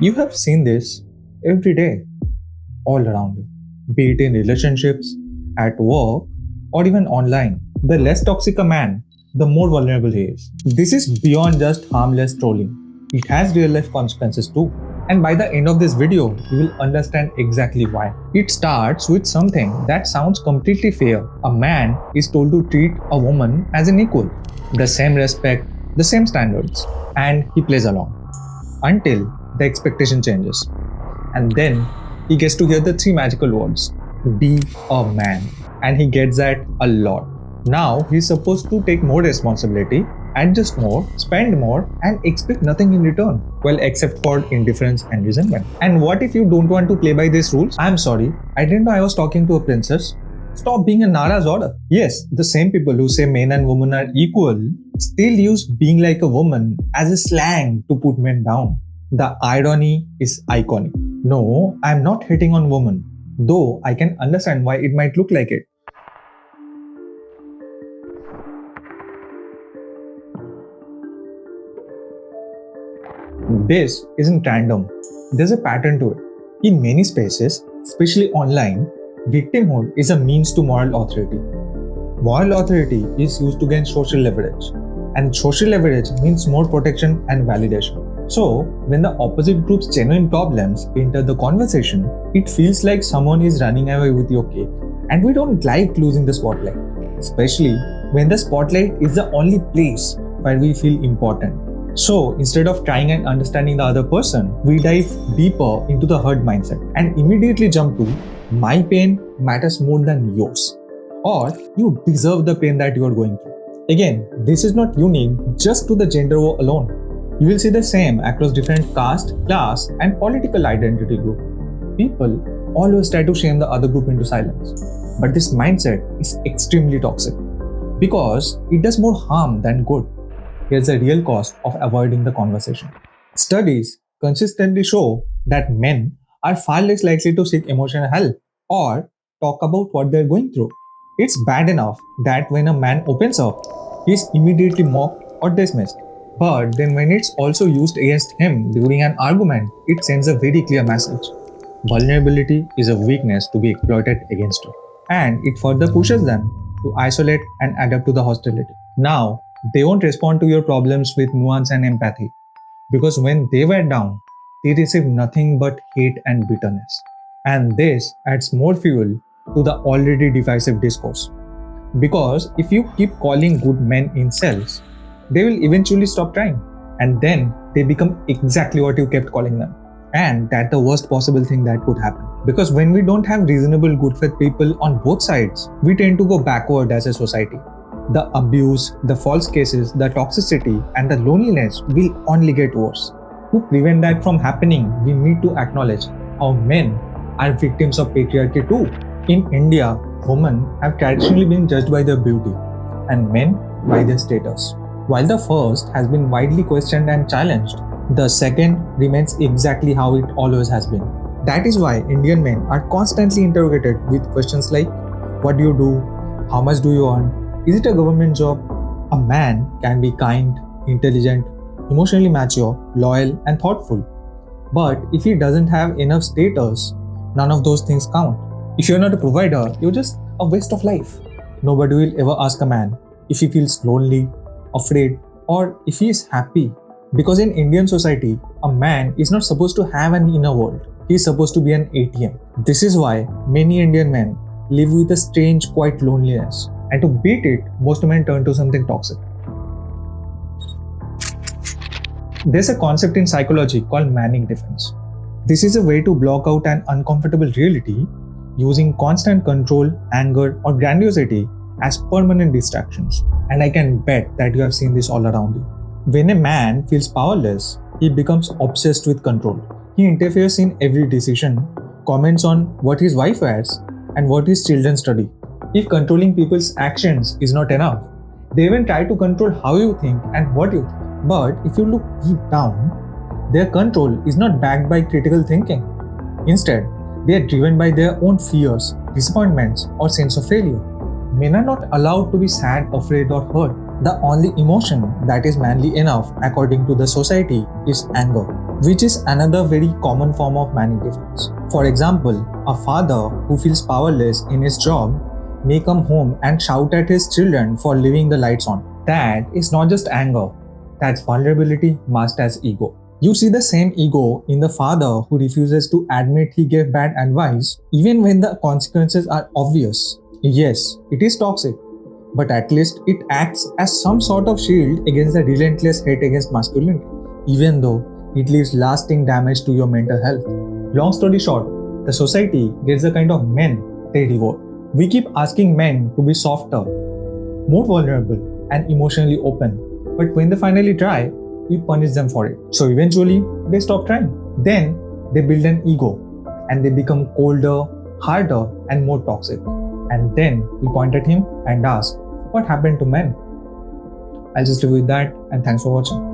You have seen this every day, all around you, be it in relationships, at work, or even online. The less toxic a man, the more vulnerable he is. This is beyond just harmless trolling. It has real life consequences too. And by the end of this video, you will understand exactly why. It starts with something that sounds completely fair. A man is told to treat a woman as an equal, the same respect, the same standards, and he plays along. Until the expectation changes. And then he gets to hear the three magical words, be a man. And he gets that a lot. Now he's supposed to take more responsibility, adjust more, spend more, and expect nothing in return. Well, except for indifference and resentment. And what if you don't want to play by these rules? I'm sorry, I didn't know I was talking to a princess. Stop being a Nara's order. Yes, the same people who say men and women are equal still use being like a woman as a slang to put men down. The irony is iconic. No, I'm not hitting on women, though I can understand why it might look like it. This isn't random. There's a pattern to it. In many spaces, especially online, victimhood is a means to moral authority. Moral authority is used to gain social leverage, and social leverage means more protection and validation. So, when the opposite group's genuine problems enter the conversation, it feels like someone is running away with your cake. And we don't like losing the spotlight, especially when the spotlight is the only place where we feel important. So, instead of trying and understanding the other person, we dive deeper into the herd mindset and immediately jump to, my pain matters more than yours, or you deserve the pain that you are going through. Again, this is not unique just to the gender war alone. You will see the same across different caste, class, and political identity group. People always try to shame the other group into silence. But this mindset is extremely toxic because it does more harm than good. Here's the real cost of avoiding the conversation. Studies consistently show that men are far less likely to seek emotional help or talk about what they're going through. It's bad enough that when a man opens up, he's immediately mocked or dismissed. But then when it's also used against him during an argument, it sends a very clear message. Vulnerability is a weakness to be exploited against you. And it further pushes them to isolate and adapt to the hostility. Now, they won't respond to your problems with nuance and empathy. Because when they were down, they received nothing but hate and bitterness. And this adds more fuel to the already divisive discourse. Because if you keep calling good men incels, they will eventually stop trying. And then they become exactly what you kept calling them. And that's the worst possible thing that could happen. Because when we don't have reasonable good faith people on both sides, we tend to go backward as a society. The abuse, the false cases, the toxicity, and the loneliness will only get worse. To prevent that from happening, we need to acknowledge how men are victims of patriarchy too. In India, women have traditionally been judged by their beauty, and men by their status. While the first has been widely questioned and challenged, the second remains exactly how it always has been. That is why Indian men are constantly interrogated with questions like, what do you do? How much do you earn? Is it a government job? A man can be kind, intelligent, emotionally mature, loyal, and thoughtful. But if he doesn't have enough status, none of those things count. If you're not a provider, you're just a waste of life. Nobody will ever ask a man if he feels lonely, afraid, or if he is happy. Because in Indian society, a man is not supposed to have an inner world. He is supposed to be an ATM. This is why many Indian men live with a strange, quiet loneliness. And to beat it, most men turn to something toxic. There's a concept in psychology called manning defense. This is a way to block out an uncomfortable reality using constant control, anger, or grandiosity as permanent distractions. And I can bet that you have seen this all around you. When a man feels powerless, he becomes obsessed with control. He interferes in every decision, comments on what his wife wears and what his children study. If controlling people's actions is not enough, they even try to control how you think and what you think. But if you look deep down, their control is not backed by critical thinking. Instead, they are driven by their own fears, disappointments, or sense of failure. Men are not allowed to be sad, afraid, or hurt. The only emotion that is manly enough, according to the society, is anger. which is another very common form of manic defense. For example, a father who feels powerless in his job may come home and shout at his children for leaving the lights on. That is not just anger, that's vulnerability masked as ego. You see the same ego in the father who refuses to admit he gave bad advice even when the consequences are obvious. Yes, it is toxic, but at least it acts as some sort of shield against the relentless hate against masculinity, even though it leaves lasting damage to your mental health. Long story short, the society gets the kind of men they reward. We keep asking men to be softer, more vulnerable, and emotionally open, but when they finally try, we punish them for it. So eventually, they stop trying. Then, they build an ego, and they become colder, harder, and more toxic. And then, we point at him and ask, what happened to men? I'll just leave with that, and thanks for watching.